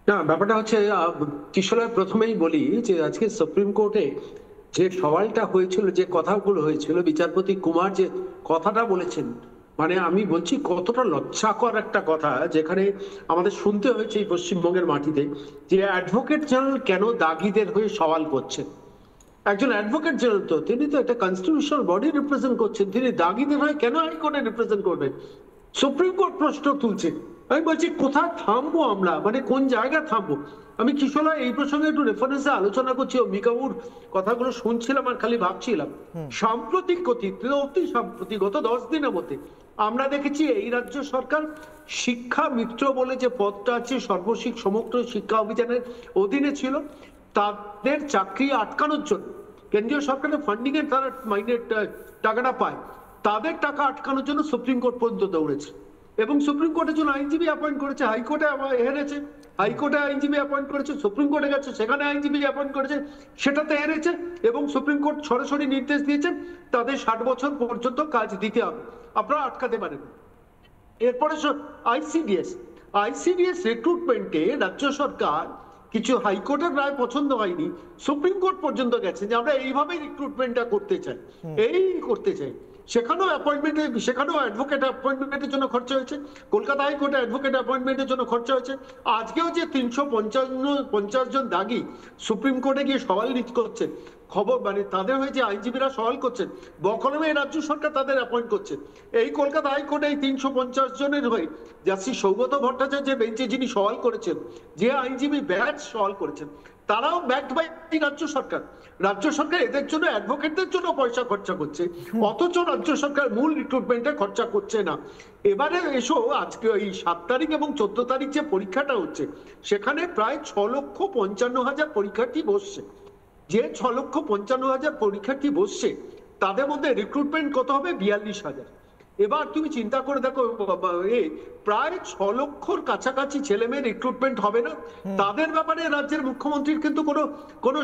না, ব্যাপারটা হচ্ছে কিশোরের প্রথমেই বলি যে আজকে সুপ্রিম কোর্টে যে সওয়ালটা হয়েছিল, যে কথাগুলো হয়েছিল, বিচারপতি কুমার যে কথাটা বলেছেন, মানে আমি বলছি কতটা লজ্জাকর একটা কথা, যেখানে আমাদের শুনতে হয়েছে এই পশ্চিমবঙ্গের মাটিতে যে অ্যাডভোকেট জেনারেল কেন দাগিদের হয়ে সওয়াল করছেন। একজন অ্যাডভোকেট জেনারেল, তো তিনি তো একটা কনস্টিটিউশনাল বডি রিপ্রেজেন্ট করছেন, তিনি দাগিদের হয়ে কেন হাইকোর্টে রিপ্রেজেন্ট করবেন? সুপ্রিম কোর্ট প্রশ্ন তুলছে। আমি বলছি কোথায় থামবো আমরা, মানে কোন জায়গায় থামবো? আমি কিশোরা এই প্রসঙ্গে একটু রেফারেন্সে আলোচনা করছি, অম্বিকাবুর কথাগুলো শুনছিলাম আর খালি ভাবছিলাম। সাম্প্রতিক অতি সাম্প্রতিক গত 10 দিনের মধ্যে আমরা দেখেছি এই রাজ্য সরকার শিক্ষা মিত্র বলে যে পদটা আছে, সমগ্র শিক্ষা অভিযানের অধীনে ছিল, তাদের চাকরি আটকানোর জন্য কেন্দ্রীয় সরকারের ফান্ডিং এর তারা মাইনের টাকাটা পায়, তাদের টাকা আটকানোর জন্য সুপ্রিম কোর্ট পর্যন্ত দৌড়েছে এবং সুপ্রিম কোর্টের জন্য আইনজীবী অ্যাপয়েন্ট করেছে। হাইকোর্টে হেরেছে, হাইকোর্টে আইনজীবী অ্যাপয়েন্ট করেছে, সুপ্রিম কোর্টে গেছে, সেখানে আইনজীবী অ্যাপয়েন্ট করেছে, সেটাতে হেরেছে এবং সুপ্রিম কোর্ট সরাসরি নির্দেশ দিয়েছেন তাদের 60 বছর পর্যন্ত কাজ দিতে হবে, আপনারা আটকাতে পারেন। এরপরে আইসিডিএস রিক্রুটমেন্টে রাজ্য সরকার কিছু হাইকোর্টের রায় পছন্দ হয়নি, সুপ্রিম কোর্ট পর্যন্ত গেছে যে আমরা এইভাবে রিক্রুটমেন্টটা করতে চাই, করতে চাই। সেখানেও অ্যাডভোকেট অ্যাপয়েন্টমেন্টের জন্য খরচা হয়েছে, কলকাতা হাইকোর্টে অ্যাডভোকেট অ্যাপয়েন্টমেন্টের জন্য খরচা হয়েছে। আজকেও যে 350 জন দাগি সুপ্রিম কোর্টে গিয়ে সওয়াল করছে, খবর মানে তাদের হয়ে যে আইনজীবীরা সওয়াল করছেন, বকলমে রাজ্য সরকার তাদের অ্যাপয়েন্ট করছে। এই কলকাতা হাইকোর্টে এই 350 জনের হয়ে জাস্টিস সৌগত ভট্টাচার্যের বেঞ্চে যিনি সওয়াল করেছেন, যে আইনজীবী ব্যাচ সওয়াল করেছেন, তারাও ব্যাকড বাই রাজ্য সরকার। রাজ্য সরকার এদের জন্য অ্যাডভোকেটদের জন্য পয়সা খরচা করছে, অথচ রাজ্য সরকার মূল রিক্রুটমেন্টে খরচা করছে না। এবারে এসো আজকে এই 7 তারিখ এবং 14 তারিখ যে পরীক্ষাটা হচ্ছে, সেখানে প্রায় 6,55,000 পরীক্ষার্থী বসছে। যে 6,55,000 পরীক্ষার্থী বসছে, তাদের মধ্যে রিক্রুটমেন্ট কত হবে? 42,000। এবার তুমি চিন্তা করে দেখো, প্রায় 6 লক্ষর কাছাকাছি ছেলে মেয়ে রিক্রুটমেন্ট হবে না, তাদের ব্যাপারে রাজ্যের মুখ্যমন্ত্রীর কিন্তু কোনো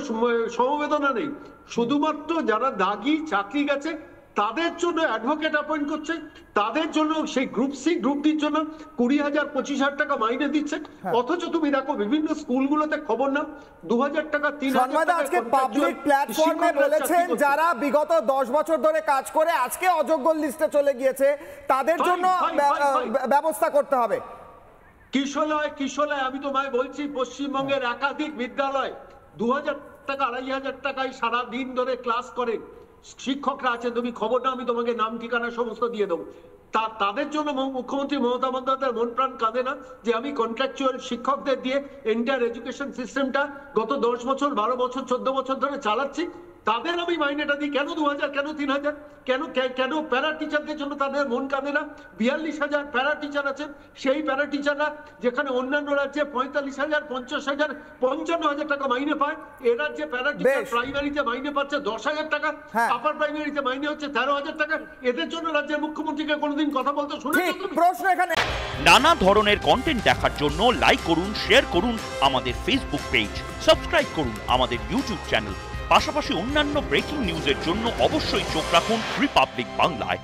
সমবেদনা নেই। শুধুমাত্র যারা দাগি চাকরি গেছে তাদের জন্য অ্যাডভোকেট অ্যাপয়েন্ট করছে, তাদের জন্য সেই গ্রুপ সি গ্রুপ ডির জন্য 20,000 25,000 টাকা মাইনে দিচ্ছে। অথচ তুমি দেখো বিভিন্ন স্কুলগুলোতে খবর না 2,000 টাকা 3,000 টাকা। আজকে পাবলিক প্ল্যাটফর্মে বলেছেন যারা বিগত 10 বছর ধরে কাজ করে আজকে অযোগ্য লিস্টে চলে গিয়েছে, তাদের জন্য ব্যবস্থা করতে হবে। কিশোলয় আমি তোমায় বলছি, পশ্চিমবঙ্গের একাধিক বিদ্যালয় 2,000 টাকা 2,500 টাকায় সারা দিন ধরে ক্লাস করেন শিক্ষকরা আছে, তুমি খবর না, আমি তোমাকে নাম ঠিকানা সমস্ত দিয়ে দেবো। তাদের জন্য মুখ্যমন্ত্রী মমতা বন্দ্যোপাধ্যায় মন প্রাণ কাঁদে না যে আমি কন্ট্রাকচুয়াল শিক্ষকদের দিয়ে এন্টায়ার এডুকেশন সিস্টেমটা গত 10 বছর 12 বছর 14 বছর ধরে চালাচ্ছি, তাদের আমি মাইনেটা দিই, কেন 2,000 কেন 3,000? কেন প্যারা টিচারদের জন্য তাদের মন কাঁদে না? 42,000 প্যারা টিচার আছেন, সেই প্যারা টিচাররা যেখানে অন্যান্য রাজ্যে 45,000 50,000 55,000 টাকা মাইনে পায়, এ রাজ্যে প্যারা টিচার প্রাইমারিতে মাইনে পাচ্ছে 10,000 টাকা, আপার প্রাইমারিতে মাইনে হচ্ছে 13,000 টাকা। এদের জন্য রাজ্যের মুখ্যমন্ত্রীকে কোনোদিন কথা বলতে শুনেছো? প্রশ্ন এখানে নানা ধরনের কন্টেন্ট দেখার জন্য লাইক করুন, শেয়ার করুন আমাদের ফেসবুক পেজ, সাবস্ক্রাইব করুন আমাদের ইউটিউব চ্যানেল। পাশাপাশি অন্যান্য ব্রেকিং নিউজের জন্য অবশ্যই চোখ রাখুন রিপাবলিক বাংলায়।